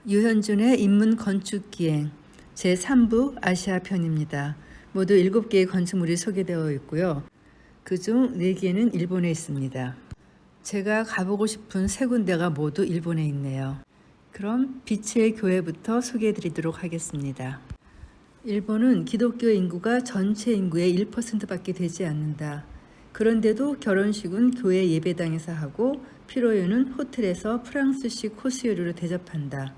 유현준의 인문 건축 기행 제3부 아시아 편입니다. 모두 7개의 건축물이 소개되어 있고요. 그중 4개는 일본에 있습니다. 제가 가보고 싶은 3군데가 모두 일본에 있네요. 그럼 빛의 교회부터 소개해 드리도록 하겠습니다. 일본은 기독교 인구가 전체 인구의 1%밖에 되지 않는다. 그런데도 결혼식은 교회 예배당에서 하고 피로연은 호텔에서 프랑스식 코스 요리로 대접한다.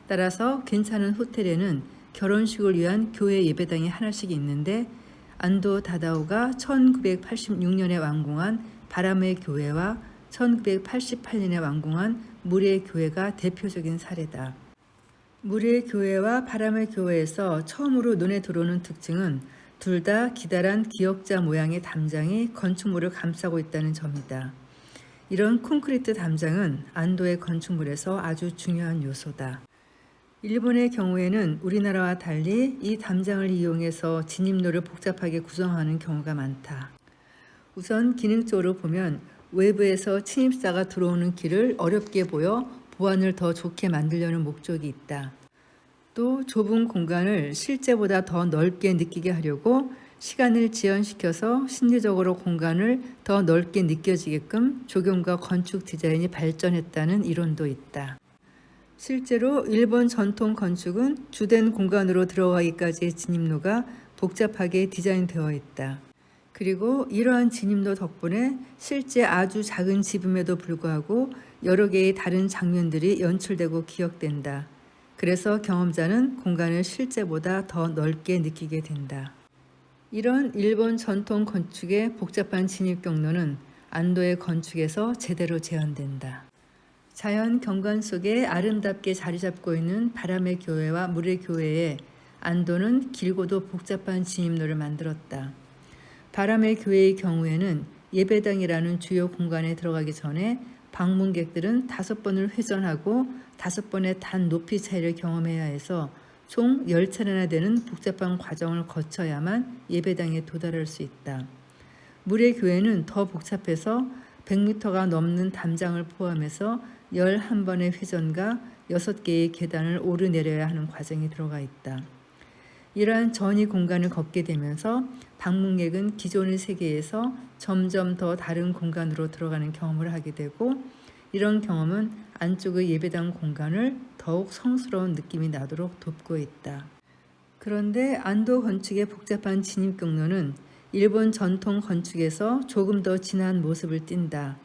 따라서 괜찮은 호텔에는 결혼식을 위한 교회 예배당이 하나씩 있는데 안도 다다오가 1986년에 완공한 바람의 교회와 1988년에 완공한 물의 교회가 대표적인 사례다. 물의 교회와 바람의 교회에서 처음으로 눈에 들어오는 특징은 둘 다 기다란 기역자 모양의 담장이 건축물을 감싸고 있다는 점이다. 이런 콘크리트 담장은 안도의 건축물에서 아주 중요한 요소다. 일본의 경우에는 우리나라와 달리 이 담장을 이용해서 진입로를 복잡하게 구성하는 경우가 많다. 우선 기능적으로 보면 외부에서 침입자가 들어오는 길을 어렵게 보여 보안을 더 좋게 만들려는 목적이 있다. 또 좁은 공간을 실제보다 더 넓게 느끼게 하려고 시간을 지연시켜서 심리적으로 공간을 더 넓게 느껴지게끔 조경과 건축 디자인이 발전했다는 이론도 있다. 실제로 일본 전통 건축은 주된 공간으로 들어가기까지의 진입로가 복잡하게 디자인되어 있다. 그리고 이러한 진입로 덕분에 실제 아주 작은 지붕에도 불구하고 여러 개의 다른 장면들이 연출되고 기억된다. 그래서 경험자는 공간을 실제보다 더 넓게 느끼게 된다. 이런 일본 전통 건축의 복잡한 진입 경로는 안도의 건축에서 제대로 재현된다. 자연 경관 속에 아름답게 자리 잡고 있는 바람의 교회와 물의 교회에 안도는 길고도 복잡한 진입로를 만들었다. 바람의 교회의 경우에는 예배당이라는 주요 공간에 들어가기 전에 방문객들은 5번을 회전하고 5번의 단 높이 차이를 경험해야 해서 총 10차례나 되는 복잡한 과정을 거쳐야만 예배당에 도달할 수 있다. 물의 교회는 더 복잡해서 100m가 넘는 담장을 포함해서 11번의 회전과 6개의 계단을 오르내려야 하는 과정이 들어가 있다. 이러한 전이 공간을 걷게 되면서 방문객은 기존의 세계에서 점점 더 다른 공간으로 들어가는 경험을 하게 되고 이런 경험은 안쪽의 예배당 공간을 더욱 성스러운 느낌이 나도록 돕고 있다. 그런데 안도 건축의 복잡한 진입 경로는 일본 전통 건축에서 조금 더 진한 모습을 띈다.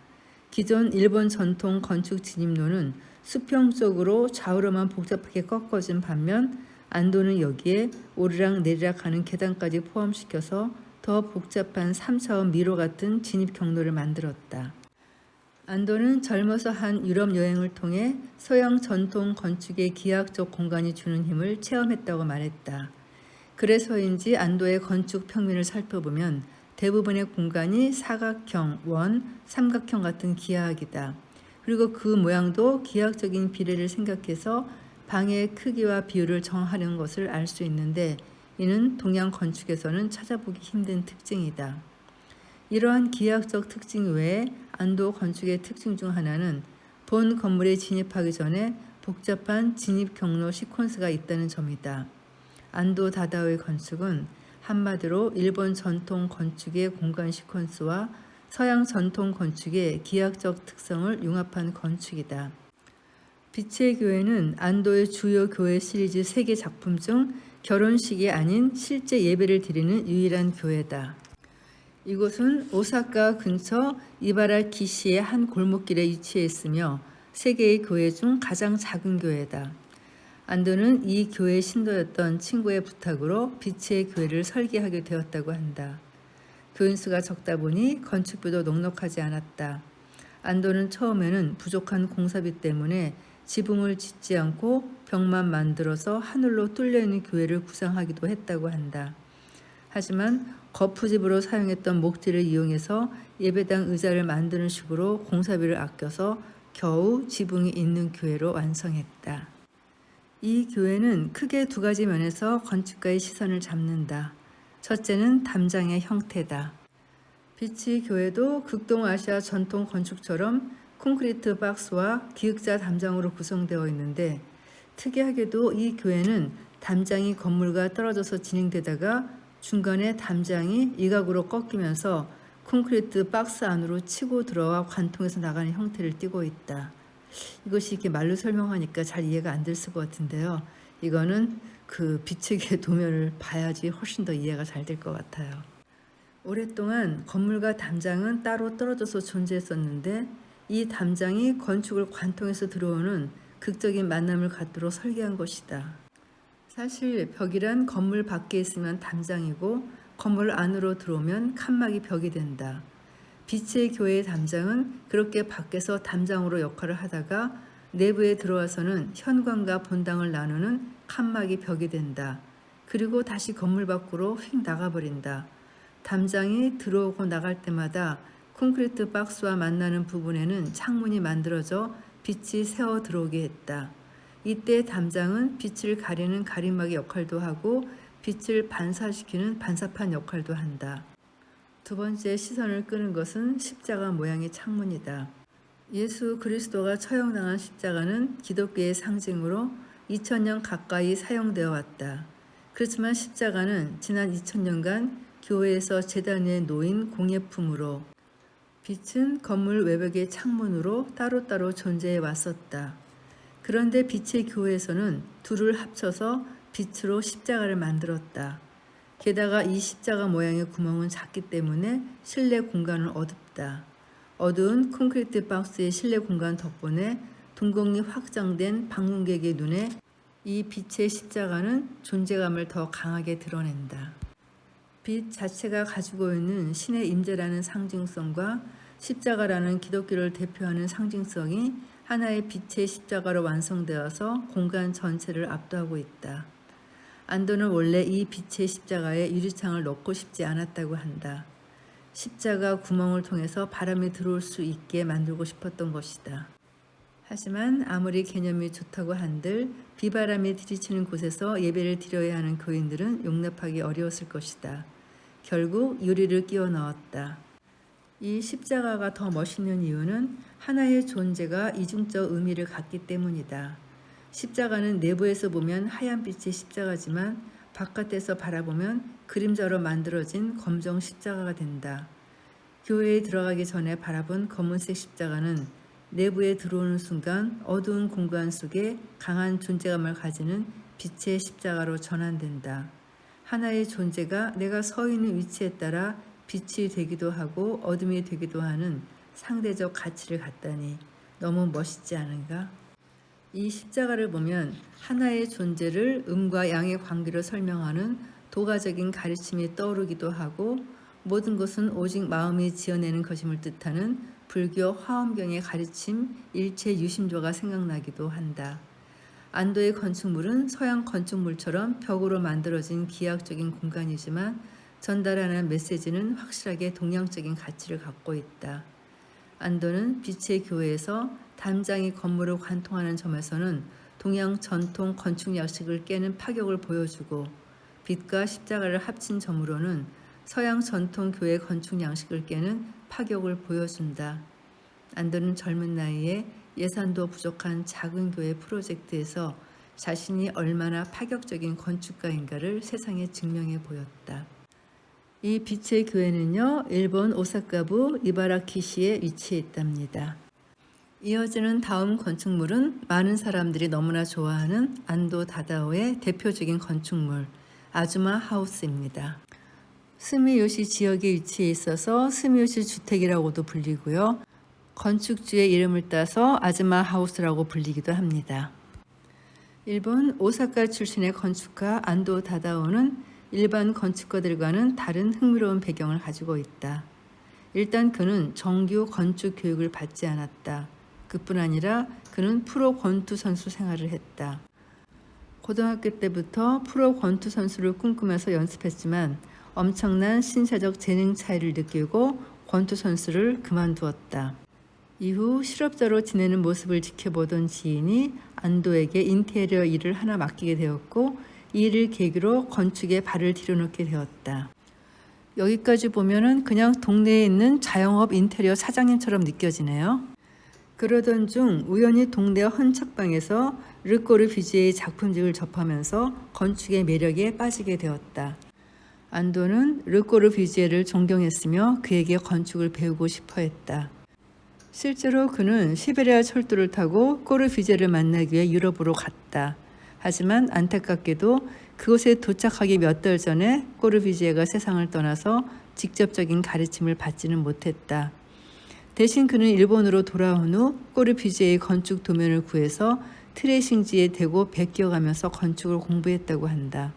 기존 일본 전통 건축 진입로는 수평적으로 좌우로만 복잡하게 꺾어진 반면 안도는 여기에 오르락 내리락 하는 계단까지 포함시켜서 더 복잡한 3차원 미로 같은 진입 경로를 만들었다. 안도는 젊어서 한 유럽 여행을 통해 서양 전통 건축의 기하학적 공간이 주는 힘을 체험했다고 말했다. 그래서인지 안도의 건축 평면을 살펴보면 대부분의 공간이 사각형, 원, 삼각형 같은 기하학이다. 그리고 그 모양도 기하학적인 비례를 생각해서 방의 크기와 비율을 정하는 것을 알 수 있는데 이는 동양 건축에서는 찾아보기 힘든 특징이다. 이러한 기하학적 특징 외에 안도 건축의 특징 중 하나는 본 건물에 진입하기 전에 복잡한 진입 경로 시퀀스가 있다는 점이다. 안도 다다오의 건축은 한마디로 일본 전통 건축의 공간 시퀀스와 서양 전통 건축의 기하학적 특성을 융합한 건축이다. 빛의 교회는 안도의 주요 교회 시리즈 3개 작품 중 결혼식이 아닌 실제 예배를 드리는 유일한 교회다. 이곳은 오사카 근처 이바라키시의 한 골목길에 위치해 있으며 3개의 교회 중 가장 작은 교회다. 안도는 이 교회 신도였던 친구의 부탁으로 빛의 교회를 설계하게 되었다고 한다. 교인수가 적다 보니 건축비도 넉넉하지 않았다. 안도는 처음에는 부족한 공사비 때문에 지붕을 짓지 않고 벽만 만들어서 하늘로 뚫려있는 교회를 구상하기도 했다고 한다. 하지만 거푸집으로 사용했던 목재를 이용해서 예배당 의자를 만드는 식으로 공사비를 아껴서 겨우 지붕이 있는 교회로 완성했다. 이 교회는 크게 2가지 면에서 건축가의 시선을 잡는다. 첫째는 담장의 형태다. 빛의 교회도 극동아시아 전통 건축처럼 콘크리트 박스와 기역자 담장으로 구성되어 있는데 특이하게도 이 교회는 담장이 건물과 떨어져서 진행되다가 중간에 담장이 일각으로 꺾이면서 콘크리트 박스 안으로 치고 들어와 관통해서 나가는 형태를 띠고 있다. 이것이 이렇게 말로 설명하니까 잘 이해가 안 될 것 같은데요. 이거는 그 비책의 도면을 봐야지 훨씬 더 이해가 잘 될 것 같아요. 오랫동안 건물과 담장은 따로 떨어져서 존재했었는데 이 담장이 건축을 관통해서 들어오는 극적인 만남을 갖도록 설계한 것이다. 사실 벽이란 건물 밖에 있으면 담장이고 건물 안으로 들어오면 칸막이 벽이 된다. 빛의 교회의 담장은 그렇게 밖에서 담장으로 역할을 하다가 내부에 들어와서는 현관과 본당을 나누는 칸막이 벽이 된다. 그리고 다시 건물 밖으로 휙 나가버린다. 담장이 들어오고 나갈 때마다 콘크리트 박스와 만나는 부분에는 창문이 만들어져 빛이 새어 들어오게 했다. 이때 담장은 빛을 가리는 가림막의 역할도 하고 빛을 반사시키는 반사판 역할도 한다. 두 번째 시선을 끄는 것은 십자가 모양의 창문이다. 예수 그리스도가 처형당한 십자가는 기독교의 상징으로 2000년 가까이 사용되어 왔다. 그렇지만 십자가는 지난 2000년간 교회에서 제단 위에 놓인 공예품으로 빛은 건물 외벽의 창문으로 따로따로 존재해 왔었다. 그런데 빛의 교회에서는 둘을 합쳐서 빛으로 십자가를 만들었다. 게다가 이 십자가 모양의 구멍은 작기 때문에 실내 공간은 어둡다. 어두운 콘크리트 박스의 실내 공간 덕분에 동공이 확장된 방문객의 눈에 이 빛의 십자가는 존재감을 더 강하게 드러낸다. 빛 자체가 가지고 있는 신의 임재라는 상징성과 십자가라는 기독교를 대표하는 상징성이 하나의 빛의 십자가로 완성되어서 공간 전체를 압도하고 있다. 안도는 원래 이 빛의 십자가에 유리창을 넣고 싶지 않았다고 한다. 십자가 구멍을 통해서 바람이 들어올 수 있게 만들고 싶었던 것이다. 하지만 아무리 개념이 좋다고 한들 비바람이 들이치는 곳에서 예배를 드려야 하는 교인들은 용납하기 어려웠을 것이다. 결국 유리를 끼워 넣었다. 이 십자가가 더 멋있는 이유는 하나의 존재가 이중적 의미를 갖기 때문이다. 십자가는 내부에서 보면 하얀 빛의 십자가지만 바깥에서 바라보면 그림자로 만들어진 검정 십자가가 된다. 교회에 들어가기 전에 바라본 검은색 십자가는 내부에 들어오는 순간 어두운 공간 속에 강한 존재감을 가지는 빛의 십자가로 전환된다. 하나의 존재가 내가 서 있는 위치에 따라 빛이 되기도 하고 어둠이 되기도 하는 상대적 가치를 갖다니 너무 멋있지 않은가? 이 십자가를 보면 하나의 존재를 음과 양의 관계로 설명하는 도가적인 가르침이 떠오르기도 하고 모든 것은 오직 마음이 지어내는 것임을 뜻하는 불교 화엄경의 가르침 일체 유심조가 생각나기도 한다. 안도의 건축물은 서양 건축물처럼 벽으로 만들어진 기하학적인 공간이지만 전달하는 메시지는 확실하게 동양적인 가치를 갖고 있다. 안도는 빛의 교회에서 담장이 건물을 관통하는 점에서는 동양 전통 건축 양식을 깨는 파격을 보여주고 빛과 십자가를 합친 점으로는 서양 전통 교회 건축 양식을 깨는 파격을 보여준다. 안도는 젊은 나이에 예산도 부족한 작은 교회 프로젝트에서 자신이 얼마나 파격적인 건축가인가를 세상에 증명해 보였다. 이 빛의 교회는요, 일본 오사카부 이바라키시에 위치해 있답니다. 이어지는 다음 건축물은 많은 사람들이 너무나 좋아하는 안도 다다오의 대표적인 건축물, 아즈마 하우스입니다. 스미요시 지역에 위치해 있어서 스미요시 주택이라고도 불리고요. 건축주의 이름을 따서 아즈마 하우스라고 불리기도 합니다. 일본 오사카 출신의 건축가 안도 다다오는 일반 건축가들과는 다른 흥미로운 배경을 가지고 있다. 일단 그는 정규 건축 교육을 받지 않았다. 그뿐 아니라 그는 프로 권투 선수 생활을 했다. 고등학교 때부터 프로 권투 선수를 꿈꾸면서 연습했지만 엄청난 신체적 재능 차이를 느끼고 권투 선수를 그만두었다. 이후 실업자로 지내는 모습을 지켜보던 지인이 안도에게 인테리어 일을 하나 맡기게 되었고 이 일을 계기로 건축에 발을 들여놓게 되었다. 여기까지 보면은 그냥 동네에 있는 자영업 인테리어 사장님처럼 느껴지네요. 그러던 중 우연히 동네 헌책방에서 르 꼬르비지에의 작품집을 접하면서 건축의 매력에 빠지게 되었다. 안도는 르 꼬르비지에를 존경했으며 그에게 건축을 배우고 싶어 했다. 실제로 그는 시베리아 철도를 타고 꼬르비제를 만나기 위해 유럽으로 갔다. 하지만 안타깝게도 그곳에 도착하기 몇 달 전에 꼬르비제가 세상을 떠나서 직접적인 가르침을 받지는 못했다. 대신 그는 일본으로 돌아온 후 꼬르비제의 건축 도면을 구해서 트레이싱지에 대고 베껴가면서 건축을 공부했다고 한다.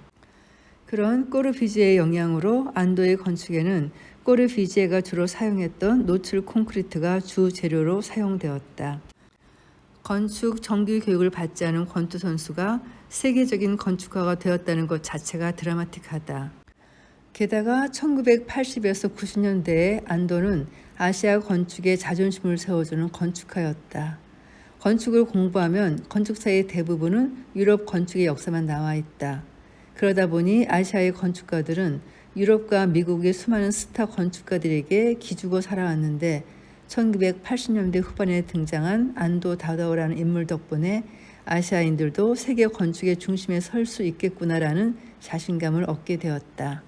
그런 꼬르비제의 영향으로 안도의 건축에는 꼬르비제가 주로 사용했던 노출 콘크리트가 주 재료로 사용되었다. 건축 정규 교육을 받지 않은 권투 선수가 세계적인 건축가가 되었다는 것 자체가 드라마틱하다. 게다가 1980에서 90년대에 안도는 아시아 건축의 자존심을 세워주는 건축가였다. 건축을 공부하면 건축사의 대부분은 유럽 건축의 역사만 나와 있다. 그러다 보니 아시아의 건축가들은 유럽과 미국의 수많은 스타 건축가들에게 기주고 살아왔는데 1980년대 후반에 등장한 안도 다다오라는 인물 덕분에 아시아인들도 세계 건축의 중심에 설 수 있겠구나라는 자신감을 얻게 되었다.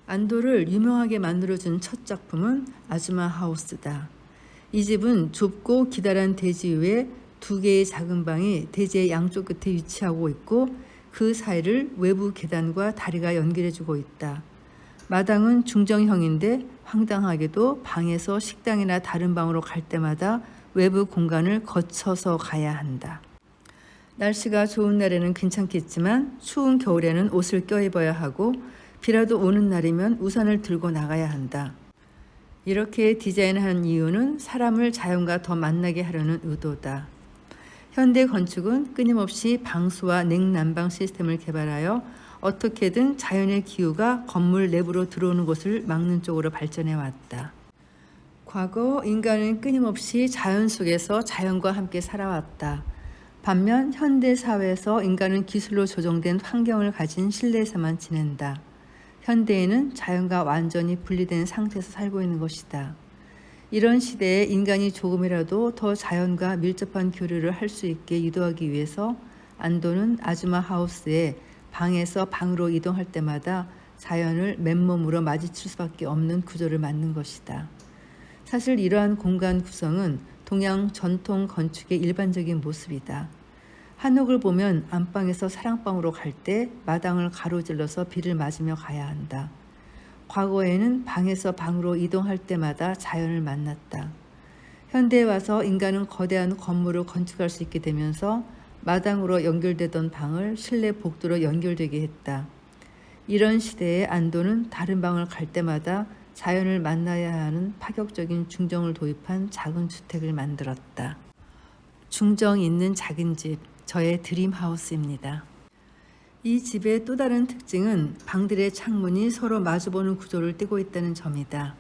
안도를 유명하게 만들어준 첫 작품은 아즈마 하우스다. 이 집은 좁고 기다란 대지 위에 두 개의 작은 방이 대지의 양쪽 끝에 위치하고 있고 그 사이를 외부 계단과 다리가 연결해주고 있다. 마당은 중정형인데 황당하게도 방에서 식당이나 다른 방으로 갈 때마다 외부 공간을 거쳐서 가야 한다. 날씨가 좋은 날에는 괜찮겠지만 추운 겨울에는 옷을 껴입어야 하고 비라도 오는 날이면 우산을 들고 나가야 한다. 이렇게 디자인한 이유는 사람을 자연과 더 만나게 하려는 의도다. 현대 건축은 끊임없이 방수와 냉난방 시스템을 개발하여 어떻게든 자연의 기후가 건물 내부로 들어오는 것을 막는 쪽으로 발전해 왔다. 과거 인간은 끊임없이 자연 속에서 자연과 함께 살아왔다. 반면 현대 사회에서 인간은 기술로 조정된 환경을 가진 실내에서만 지낸다. 현대에는 자연과 완전히 분리된 상태에서 살고 있는 것이다. 이런 시대에 인간이 조금이라도 더 자연과 밀접한 교류를 할 수 있게 유도하기 위해서 안도는 아즈마 하우스에 방에서 방으로 이동할 때마다 자연을 맨몸으로 마주칠 수밖에 없는 구조를 만든 것이다. 사실 이러한 공간 구성은 동양 전통 건축의 일반적인 모습이다. 한옥을 보면 안방에서 사랑방으로 갈 때 마당을 가로질러서 비를 맞으며 가야 한다. 과거에는 방에서 방으로 이동할 때마다 자연을 만났다. 현대에 와서 인간은 거대한 건물을 건축할 수 있게 되면서 마당으로 연결되던 방을 실내 복도로 연결되게 했다. 이런 시대에 안도는 다른 방을 갈 때마다 자연을 만나야 하는 파격적인 중정을 도입한 작은 주택을 만들었다. 중정이 있는 작은 집, 저의 드림하우스입니다. 이 집의 또 다른 특징은 방들의 창문이 서로 마주보는 구조를 띠고 있다는 점이다.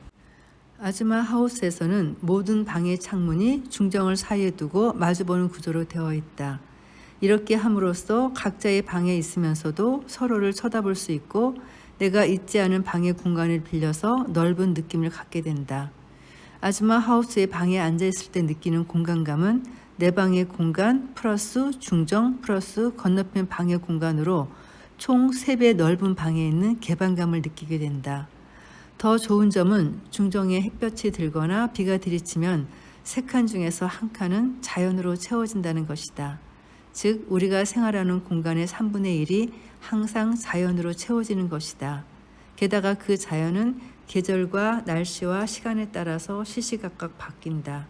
아즈마 하우스에서는 모든 방의 창문이 중정을 사이에 두고 마주보는 구조로 되어 있다. 이렇게 함으로써 각자의 방에 있으면서도 서로를 쳐다볼 수 있고 내가 있지 않은 방의 공간을 빌려서 넓은 느낌을 갖게 된다. 아즈마 하우스의 방에 앉아있을 때 느끼는 공간감은 내 방의 공간 플러스 중정 플러스 건너편 방의 공간으로 총 3배 넓은 방에 있는 개방감을 느끼게 된다. 더 좋은 점은 중정에 햇볕이 들거나 비가 들이치면 3칸 중에서 1칸은 자연으로 채워진다는 것이다. 즉 우리가 생활하는 공간의 3분의 1이 항상 자연으로 채워지는 것이다. 게다가 그 자연은 계절과 날씨와 시간에 따라서 시시각각 바뀐다.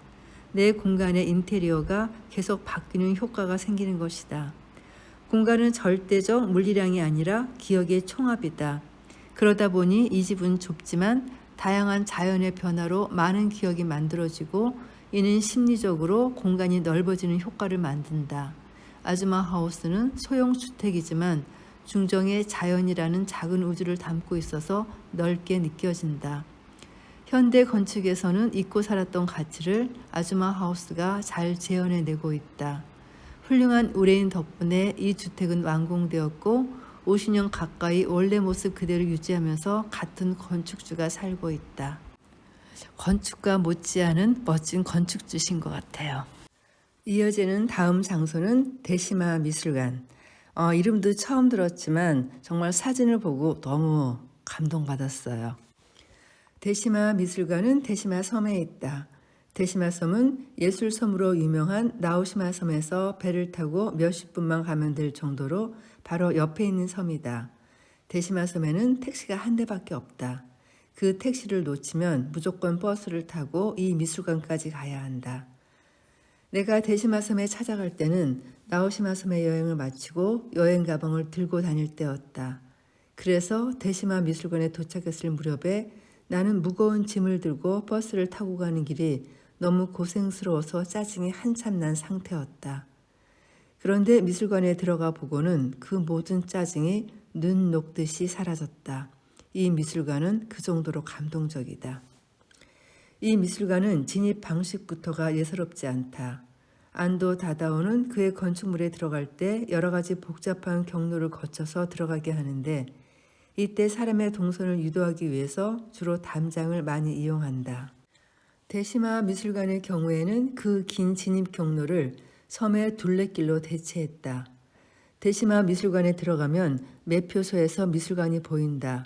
내 공간의 인테리어가 계속 바뀌는 효과가 생기는 것이다. 공간은 절대적 물리량이 아니라 기억의 총합이다. 그러다 보니 이 집은 좁지만 다양한 자연의 변화로 많은 기억이 만들어지고 이는 심리적으로 공간이 넓어지는 효과를 만든다. 아즈마 하우스는 소형 주택이지만 중정의 자연이라는 작은 우주를 담고 있어서 넓게 느껴진다. 현대 건축에서는 잊고 살았던 가치를 아즈마 하우스가 잘 재현해내고 있다. 훌륭한 의뢰인 덕분에 이 주택은 완공되었고 50년 가까이 원래 모습 그대로 유지하면서 같은 건축주가 살고 있다. 건축가 못지않은 멋진 건축주신 것 같아요. 이어지는 다음 장소는 대시마 미술관. 이름도 처음 들었지만 정말 사진을 보고 너무 감동받았어요. 대시마 미술관은 대시마 섬에 있다. 대시마 섬은 예술 섬으로 유명한 나오시마 섬에서 배를 타고 몇십 분만 가면 될 정도로 바로 옆에 있는 섬이다. 대시마 섬에는 택시가 한 대밖에 없다. 그 택시를 놓치면 무조건 버스를 타고 이 미술관까지 가야 한다. 내가 대시마 섬에 찾아갈 때는 나오시마 섬의 여행을 마치고 여행 가방을 들고 다닐 때였다. 그래서 대시마 미술관에 도착했을 무렵에 나는 무거운 짐을 들고 버스를 타고 가는 길이 너무 고생스러워서 짜증이 한참 난 상태였다. 그런데 미술관에 들어가 보고는 그 모든 짜증이 눈 녹듯이 사라졌다. 이 미술관은 그 정도로 감동적이다. 이 미술관은 진입 방식부터가 예사롭지 않다. 안도 다다오는 그의 건축물에 들어갈 때 여러 가지 복잡한 경로를 거쳐서 들어가게 하는데 이때 사람의 동선을 유도하기 위해서 주로 담장을 많이 이용한다. 대시마 미술관의 경우에는 그 긴 진입 경로를 섬의 둘레길로 대체했다. 대시마 미술관에 들어가면 매표소에서 미술관이 보인다.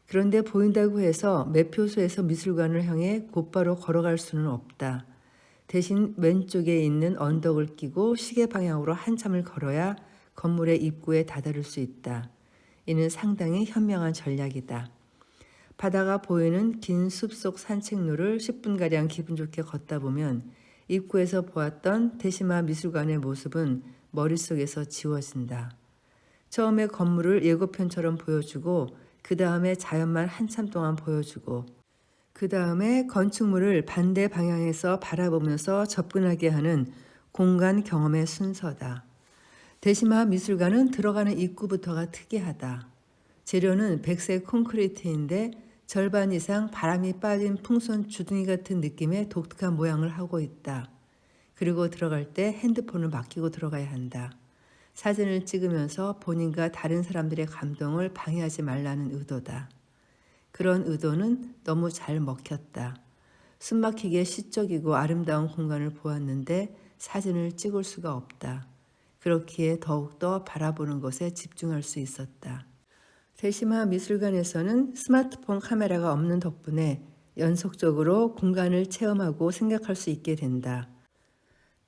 그런데 보인다고 해서 매표소에서 미술관을 향해 곧바로 걸어갈 수는 없다. 대신 왼쪽에 있는 언덕을 끼고 시계 방향으로 한참을 걸어야 건물의 입구에 다다를 수 있다. 이는 상당히 현명한 전략이다. 바다가 보이는 긴 숲속 산책로를 10분가량 기분 좋게 걷다 보면 입구에서 보았던 대시마 미술관의 모습은 머릿속에서 지워진다. 처음에 건물을 예고편처럼 보여주고 그 다음에 자연만 한참 동안 보여주고 그 다음에 건축물을 반대 방향에서 바라보면서 접근하게 하는 공간 경험의 순서다. 대시마 미술관은 들어가는 입구부터가 특이하다. 재료는 백색 콘크리트인데 절반 이상 바람이 빠진 풍선 주둥이 같은 느낌의 독특한 모양을 하고 있다. 그리고 들어갈 때 핸드폰을 맡기고 들어가야 한다. 사진을 찍으면서 본인과 다른 사람들의 감동을 방해하지 말라는 의도다. 그런 의도는 너무 잘 먹혔다. 숨막히게 시적이고 아름다운 공간을 보았는데 사진을 찍을 수가 없다. 그렇기에 더욱더 바라보는 것에 집중할 수 있었다. 대시마 미술관에서는 스마트폰 카메라가 없는 덕분에 연속적으로 공간을 체험하고 생각할 수 있게 된다.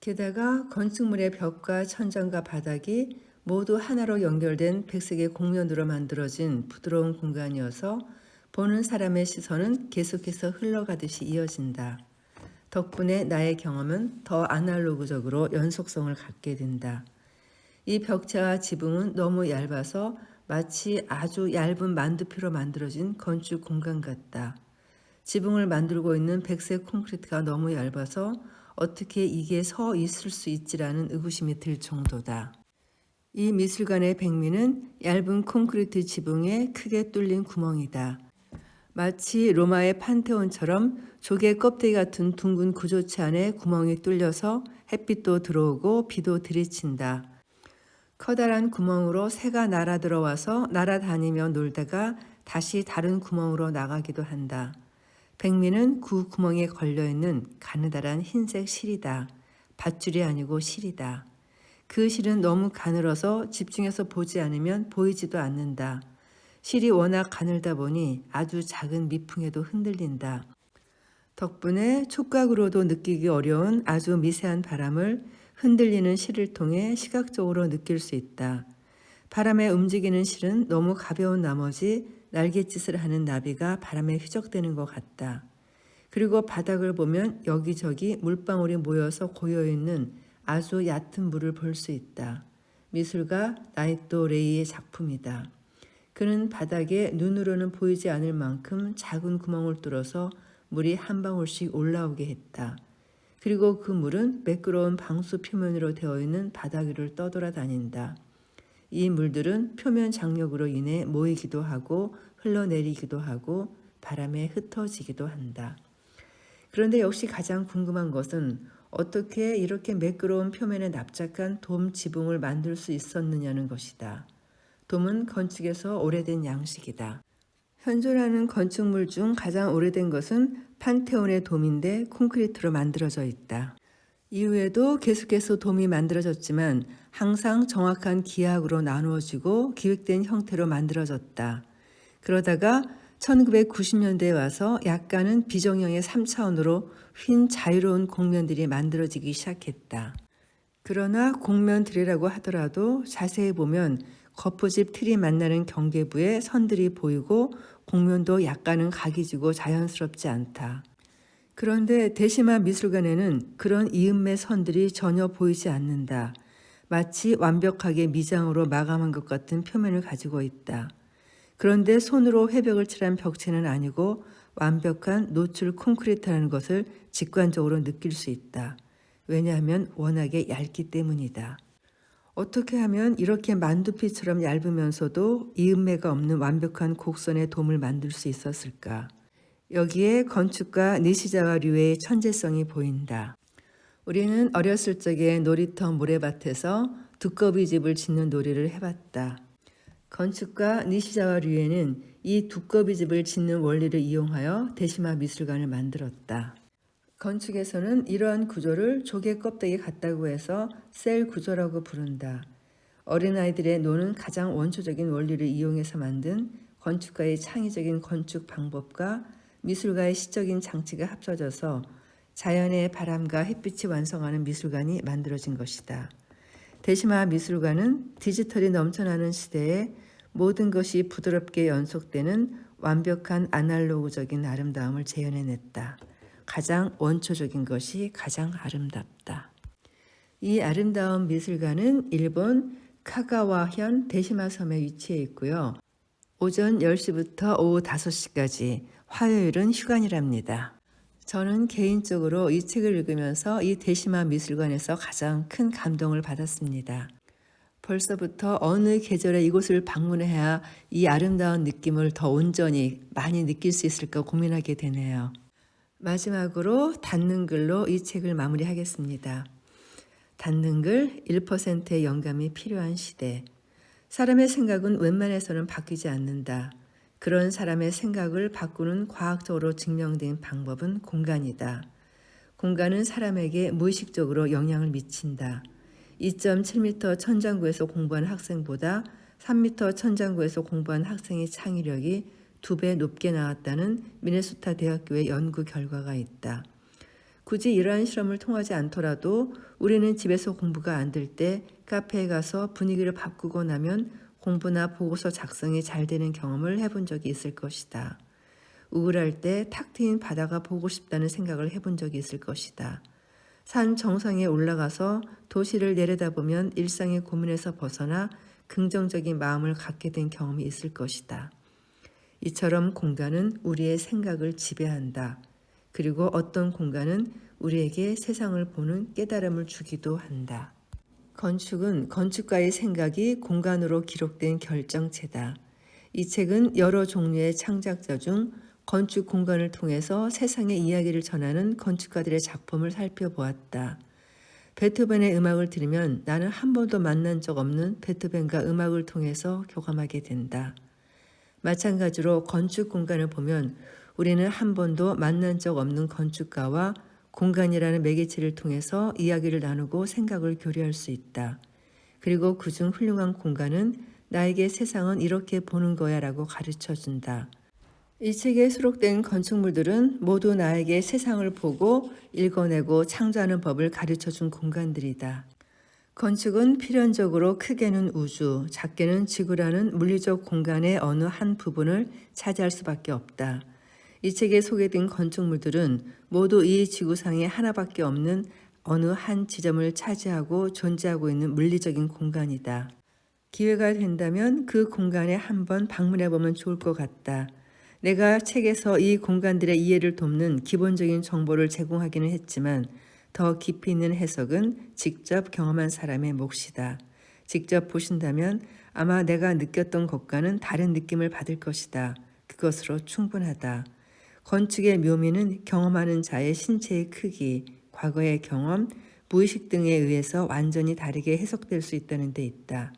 게다가 건축물의 벽과 천장과 바닥이 모두 하나로 연결된 백색의 곡면으로 만들어진 부드러운 공간이어서 보는 사람의 시선은 계속해서 흘러가듯이 이어진다. 덕분에 나의 경험은 더 아날로그적으로 연속성을 갖게 된다. 이 벽체와 지붕은 너무 얇아서 마치 아주 얇은 만두피로 만들어진 건축 공간 같다. 지붕을 만들고 있는 백색 콘크리트가 너무 얇아서 어떻게 이게 서 있을 수 있지라는 의구심이 들 정도다. 이 미술관의 백미는 얇은 콘크리트 지붕에 크게 뚫린 구멍이다. 마치 로마의 판테온처럼 조개 껍데기 같은 둥근 구조체 안에 구멍이 뚫려서 햇빛도 들어오고 비도 들이친다. 커다란 구멍으로 새가 날아 들어와서 날아다니며 놀다가 다시 다른 구멍으로 나가기도 한다. 백미는 그 구멍에 걸려있는 가느다란 흰색 실이다. 밧줄이 아니고 실이다. 그 실은 너무 가늘어서 집중해서 보지 않으면 보이지도 않는다. 실이 워낙 가늘다 보니 아주 작은 미풍에도 흔들린다. 덕분에 촉각으로도 느끼기 어려운 아주 미세한 바람을 흔들리는 실을 통해 시각적으로 느낄 수 있다. 바람에 움직이는 실은 너무 가벼운 나머지 날갯짓을 하는 나비가 바람에 휘적대는 것 같다. 그리고 바닥을 보면 여기저기 물방울이 모여서 고여있는 아주 얕은 물을 볼 수 있다. 미술가 나이토 레이의 작품이다. 그는 바닥에 눈으로는 보이지 않을 만큼 작은 구멍을 뚫어서 물이 한 방울씩 올라오게 했다. 그리고 그 물은 매끄러운 방수 표면으로 되어 있는 바닥 위를 떠돌아다닌다. 이 물들은 표면 장력으로 인해 모이기도 하고 흘러내리기도 하고 바람에 흩어지기도 한다. 그런데 역시 가장 궁금한 것은 어떻게 이렇게 매끄러운 표면에 납작한 돔 지붕을 만들 수 있었느냐는 것이다. 돔은 건축에서 오래된 양식이다. 현존하는 건축물 중 가장 오래된 것은 판테온의 돔인데 콘크리트로 만들어져 있다. 이후에도 계속해서 돔이 만들어졌지만 항상 정확한 기하학으로 나누어지고 기획된 형태로 만들어졌다. 그러다가 1990년대에 와서 약간은 비정형의 3차원으로 휜 자유로운 곡면들이 만들어지기 시작했다. 그러나 곡면들이라고 하더라도 자세히 보면 거푸집 틀이 만나는 경계부에 선들이 보이고 곡면도 약간은 각이 지고 자연스럽지 않다. 그런데 대시마 미술관에는 그런 이음매 선들이 전혀 보이지 않는다. 마치 완벽하게 미장으로 마감한 것 같은 표면을 가지고 있다. 그런데 손으로 회벽을 칠한 벽체는 아니고 완벽한 노출 콘크리트라는 것을 직관적으로 느낄 수 있다. 왜냐하면 워낙에 얇기 때문이다. 어떻게 하면 이렇게 만두피처럼 얇으면서도 이음매가 없는 완벽한 곡선의 돔을 만들 수 있었을까? 여기에 건축가 니시자와 류의 천재성이 보인다. 우리는 어렸을 적에 놀이터 모래밭에서 두꺼비 집을 짓는 놀이를 해봤다. 건축가 니시자와 류에는 이 두꺼비 집을 짓는 원리를 이용하여 대시마 미술관을 만들었다. 건축에서는 이러한 구조를 조개 껍데기 같다고 해서 셀 구조라고 부른다. 어린아이들의 노는 가장 원초적인 원리를 이용해서 만든 건축가의 창의적인 건축 방법과 미술가의 시적인 장치가 합쳐져서 자연의 바람과 햇빛이 완성하는 미술관이 만들어진 것이다. 대시마 미술관은 디지털이 넘쳐나는 시대에 모든 것이 부드럽게 연속되는 완벽한 아날로그적인 아름다움을 재현해냈다. 가장 원초적인 것이 가장 아름답다. 이 아름다운 미술관은 일본 카가와현 대시마 섬에 위치해 있고요. 오전 10시부터 오후 5시까지 화요일은 휴관이랍니다. 저는 개인적으로 이 책을 읽으면서 이 대시마 미술관에서 가장 큰 감동을 받았습니다. 벌써부터 어느 계절에 이곳을 방문해야 이 아름다운 느낌을 더 온전히 많이 느낄 수 있을까 고민하게 되네요. 마지막으로 닫는 글로 이 책을 마무리하겠습니다. 닫는 글 1%의 영감이 필요한 시대. 사람의 생각은 웬만해서는 바뀌지 않는다. 그런 사람의 생각을 바꾸는 과학적으로 증명된 방법은 공간이다. 공간은 사람에게 무의식적으로 영향을 미친다. 2.7m 천장구에서 공부한 학생보다 3m 천장구에서 공부한 학생의 창의력이 2배 높게 나왔다는 미네소타 대학교의 연구 결과가 있다. 굳이 이러한 실험을 통하지 않더라도 우리는 집에서 공부가 안 될 때 카페에 가서 분위기를 바꾸고 나면 공부나 보고서 작성이 잘 되는 경험을 해본 적이 있을 것이다. 우울할 때 탁 트인 바다가 보고 싶다는 생각을 해본 적이 있을 것이다. 산 정상에 올라가서 도시를 내려다보면 일상의 고민에서 벗어나 긍정적인 마음을 갖게 된 경험이 있을 것이다. 이처럼 공간은 우리의 생각을 지배한다. 그리고 어떤 공간은 우리에게 세상을 보는 깨달음을 주기도 한다. 건축은 건축가의 생각이 공간으로 기록된 결정체다. 이 책은 여러 종류의 창작자 중 건축 공간을 통해서 세상의 이야기를 전하는 건축가들의 작품을 살펴보았다. 베토벤의 음악을 들으면 나는 한 번도 만난 적 없는 베토벤과 음악을 통해서 교감하게 된다. 마찬가지로 건축 공간을 보면 우리는 한 번도 만난 적 없는 건축가와 공간이라는 매개체를 통해서 이야기를 나누고 생각을 교류할 수 있다. 그리고 그중 훌륭한 공간은 나에게 세상은 이렇게 보는 거야 라고 가르쳐준다. 이 책에 수록된 건축물들은 모두 나에게 세상을 보고 읽어내고 창조하는 법을 가르쳐준 공간들이다. 건축은 필연적으로 크게는 우주, 작게는 지구라는 물리적 공간의 어느 한 부분을 차지할 수밖에 없다. 이 책에 소개된 건축물들은 모두 이 지구상에 하나밖에 없는 어느 한 지점을 차지하고 존재하고 있는 물리적인 공간이다. 기회가 된다면 그 공간에 한번 방문해보면 좋을 것 같다. 내가 책에서 이 공간들의 이해를 돕는 기본적인 정보를 제공하기는 했지만 더 깊이 있는 해석은 직접 경험한 사람의 몫이다. 직접 보신다면 아마 내가 느꼈던 것과는 다른 느낌을 받을 것이다. 그것으로 충분하다. 건축의 묘미는 경험하는 자의 신체의 크기, 과거의 경험, 무의식 등에 의해서 완전히 다르게 해석될 수 있다는 데 있다.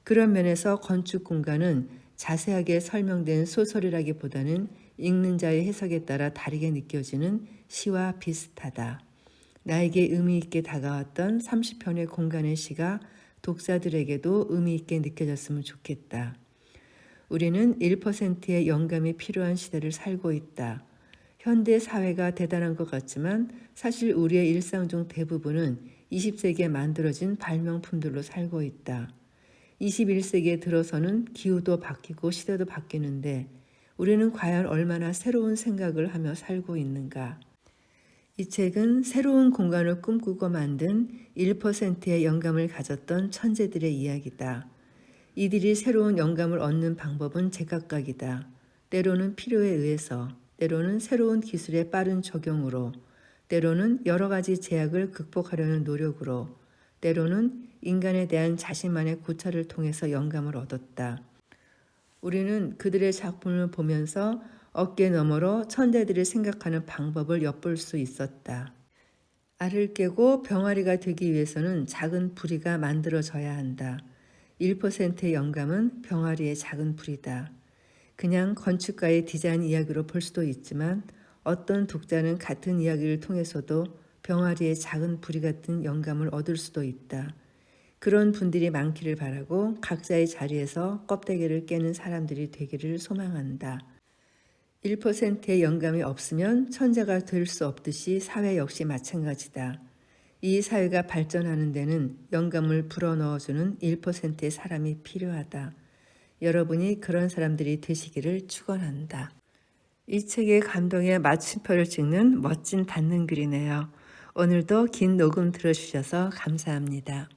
그런 면에서 건축 공간은 자세하게 설명된 소설이라기보다는 읽는 자의 해석에 따라 다르게 느껴지는 시와 비슷하다. 나에게 의미 있게 다가왔던 30편의 공간의 시가 독자들에게도 의미 있게 느껴졌으면 좋겠다. 우리는 1%의 영감이 필요한 시대를 살고 있다. 현대 사회가 대단한 것 같지만 사실 우리의 일상 중 대부분은 20세기에 만들어진 발명품들로 살고 있다. 21세기에 들어서는 기후도 바뀌고 시대도 바뀌는데 우리는 과연 얼마나 새로운 생각을 하며 살고 있는가? 이 책은 새로운 공간을 꿈꾸고 만든 1%의 영감을 가졌던 천재들의 이야기다. 이들이 새로운 영감을 얻는 방법은 제각각이다. 때로는 필요에 의해서, 때로는 새로운 기술의 빠른 적용으로, 때로는 여러 가지 제약을 극복하려는 노력으로, 때로는 인간에 대한 자신만의 고찰을 통해서 영감을 얻었다. 우리는 그들의 작품을 보면서 어깨 너머로 천재들이 생각하는 방법을 엿볼 수 있었다. 알을 깨고 병아리가 되기 위해서는 작은 부리가 만들어져야 한다. 1%의 영감은 병아리의 작은 부리다. 그냥 건축가의 디자인 이야기로 볼 수도 있지만 어떤 독자는 같은 이야기를 통해서도 병아리의 작은 부리 같은 영감을 얻을 수도 있다. 그런 분들이 많기를 바라고 각자의 자리에서 껍데기를 깨는 사람들이 되기를 소망한다. 1%의 영감이 없으면 천재가 될 수 없듯이 사회 역시 마찬가지다. 이 사회가 발전하는 데는 영감을 불어넣어주는 1%의 사람이 필요하다. 여러분이 그런 사람들이 되시기를 축원한다. 이 책의 감동에 마침표를 찍는 멋진 닫는 글이네요. 오늘도 긴 녹음 들어주셔서 감사합니다.